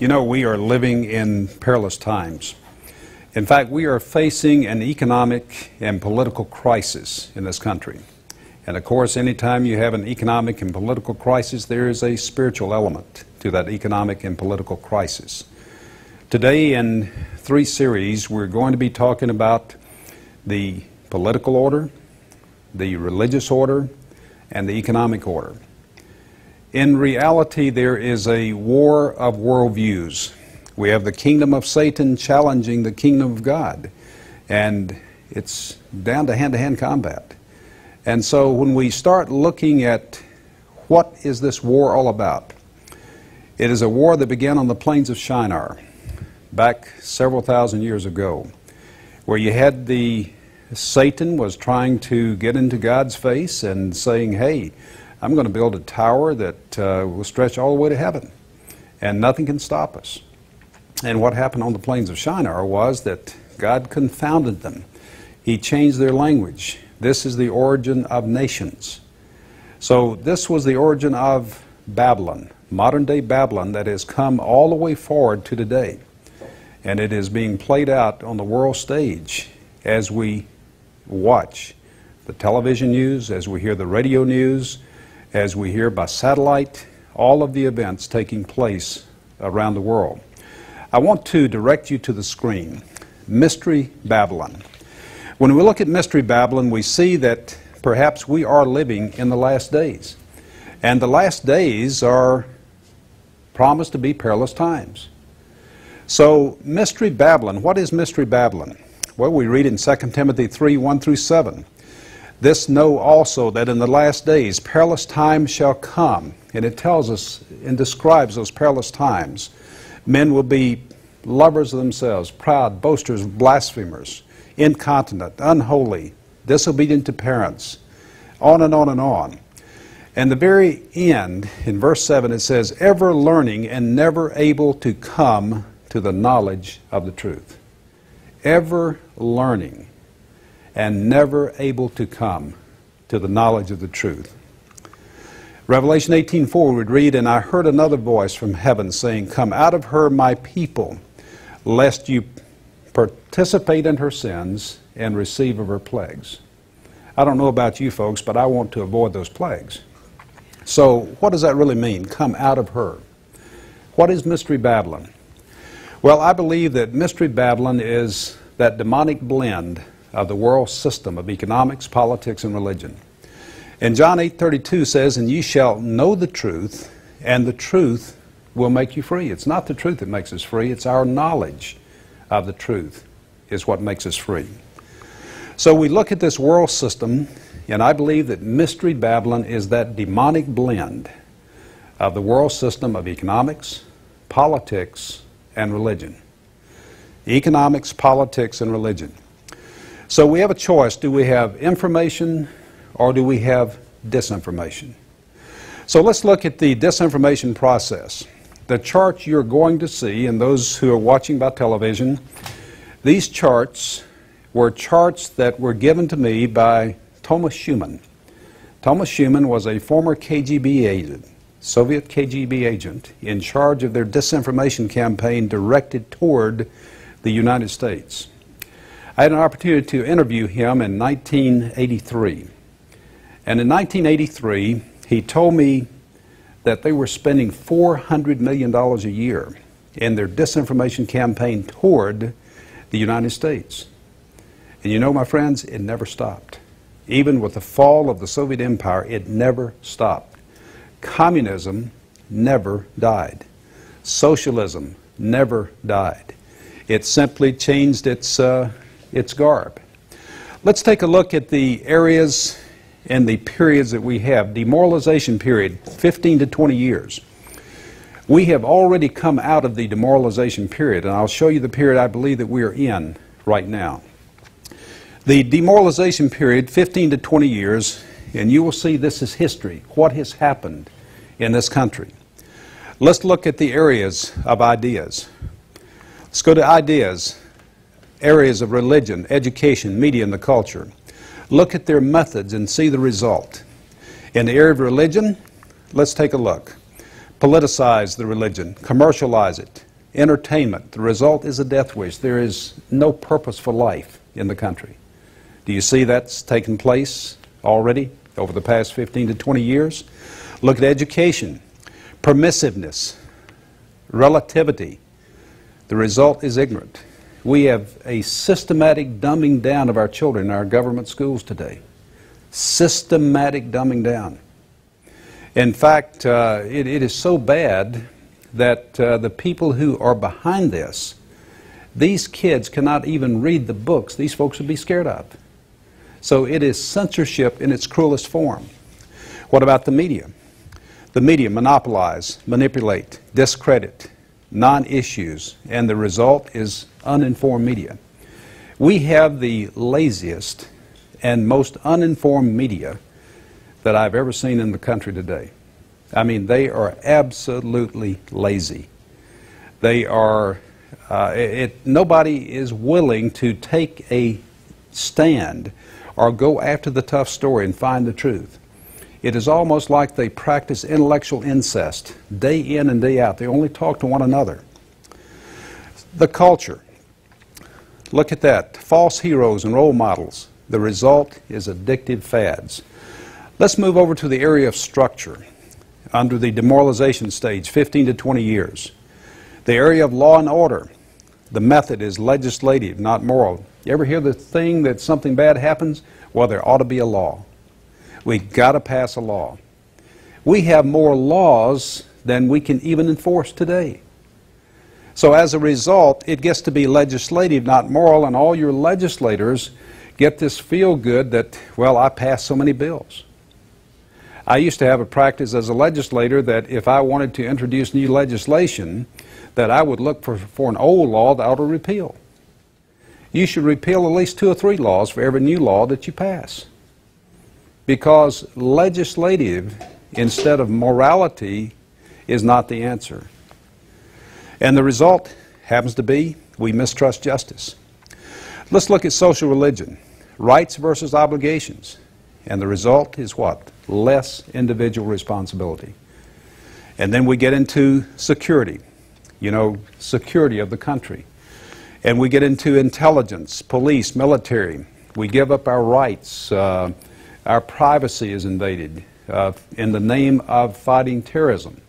You know, we are living in perilous times. In fact, we are facing an economic and political crisis in this country. And of course, anytime you have an economic and political crisis, there is a spiritual element to that economic and political crisis. Today, in 3 series, we're going to be talking about the political order, the religious order, and the economic order. In reality, there is a war of worldviews. We have the kingdom of Satan challenging the kingdom of God, and it's down to hand-to-hand combat. And so when we start looking at what is this war all about, it is a war that began on the plains of Shinar back several thousand years ago, where you had Satan was trying to get into God's face and saying, hey, I'm going to build a tower that will stretch all the way to heaven, and nothing can stop us. And what happened on the plains of Shinar was that God confounded them. He changed their language. This is the origin of nations. So this was the origin of Babylon, modern-day Babylon, that has come all the way forward to today. And it is being played out on the world stage as we watch the television news, as we hear the radio news, as we hear by satellite, all of the events taking place around the world. I want to direct you to the screen. Mystery Babylon. When we look at Mystery Babylon, we see that perhaps we are living in the last days. And the last days are promised to be perilous times. So, Mystery Babylon, what is Mystery Babylon? Well, we read in 2 Timothy 3, 1 through 7. This know also that in the last days perilous times shall come. And it tells us and describes those perilous times. Men will be lovers of themselves, proud, boasters, blasphemers, incontinent, unholy, disobedient to parents, on and on and on. And the very end, in verse 7, it says, ever learning and never able to come to the knowledge of the truth. Ever learning and never able to come to the knowledge of the truth. Revelation 18:4 would read, and I heard another voice from heaven saying, come out of her, my people, lest you participate in her sins and receive of her plagues. I don't know about you folks, but I want to avoid those plagues. So what does that really mean, come out of her? What is Mystery Babylon? Well, I believe that Mystery Babylon is that demonic blend of the world system of economics, politics, and religion. And John 8:32 says, and ye shall know the truth, and the truth will make you free. It's not the truth that makes us free, it's our knowledge of the truth is what makes us free. So we look at this world system, and I believe that Mystery Babylon is that demonic blend of the world system of economics, politics, and religion. Economics, politics, and religion. So we have a choice. Do we have information or do we have disinformation? So let's look at the disinformation process. The charts you're going to see, and those who are watching by television, these charts were charts that were given to me by Thomas Schumann. Thomas Schumann was a former KGB agent, Soviet KGB agent, in charge of their disinformation campaign directed toward the United States. I had an opportunity to interview him in 1983. And in 1983, he told me that they were spending $400 million a year in their disinformation campaign toward the United States. And you know, my friends, it never stopped. Even with the fall of the Soviet Empire, it never stopped. Communism never died. Socialism never died. It simply changed its garb. Let's take a look at the areas and the periods that we have. Demoralization period, 15 to 20 years. We have already come out of the demoralization period, and I'll show you the period I believe that we are in right now. The demoralization period, 15 to 20 years, and you will see this is history, what has happened in this country. Let's look at the areas of ideas. Let's go to ideas. Areas of religion, education, media, and the culture. Look at their methods and see the result. In the area of religion, let's take a look. Politicize the religion, commercialize it, entertainment. The result is a death wish. There is no purpose for life in the country. Do you see that's taken place already over the past 15 to 20 years? Look at education, permissiveness, relativity. The result is ignorant. We have a systematic dumbing down of our children in our government schools today. Systematic dumbing down. In fact, it is so bad that the people who are behind this, these kids cannot even read the books these folks would be scared of. So it is censorship in its cruelest form. What about the media? The media monopolize, manipulate, discredit non-issues, and the result is uninformed media. We have the laziest and most uninformed media that I've ever seen in the country today. I mean, they are absolutely lazy. They are, nobody is willing to take a stand or go after the tough story and find the truth. It is almost like they practice intellectual incest day in and day out. They only talk to one another. The culture. Look at that. False heroes and role models. The result is addictive fads. Let's move over to the area of structure. Under the demoralization stage, 15 to 20 years. The area of law and order. The method is legislative, not moral. You ever hear the thing that something bad happens? Well, there ought to be a law. We've got to pass a law. We have more laws than we can even enforce today. So as a result, it gets to be legislative, not moral, and all your legislators get this feel-good that, well, I passed so many bills. I used to have a practice as a legislator that if I wanted to introduce new legislation, that I would look for an old law that ought to repeal. You should repeal at least 2 or 3 laws for every new law that you pass. Because legislative instead of morality is not the answer. And the result happens to be we mistrust justice. Let's look at social religion. Rights versus obligations. And the result is what? Less individual responsibility. And then we get into security. You know, security of the country. And we get into intelligence, police, military. We give up our rights. Our privacy is invaded in the name of fighting terrorism.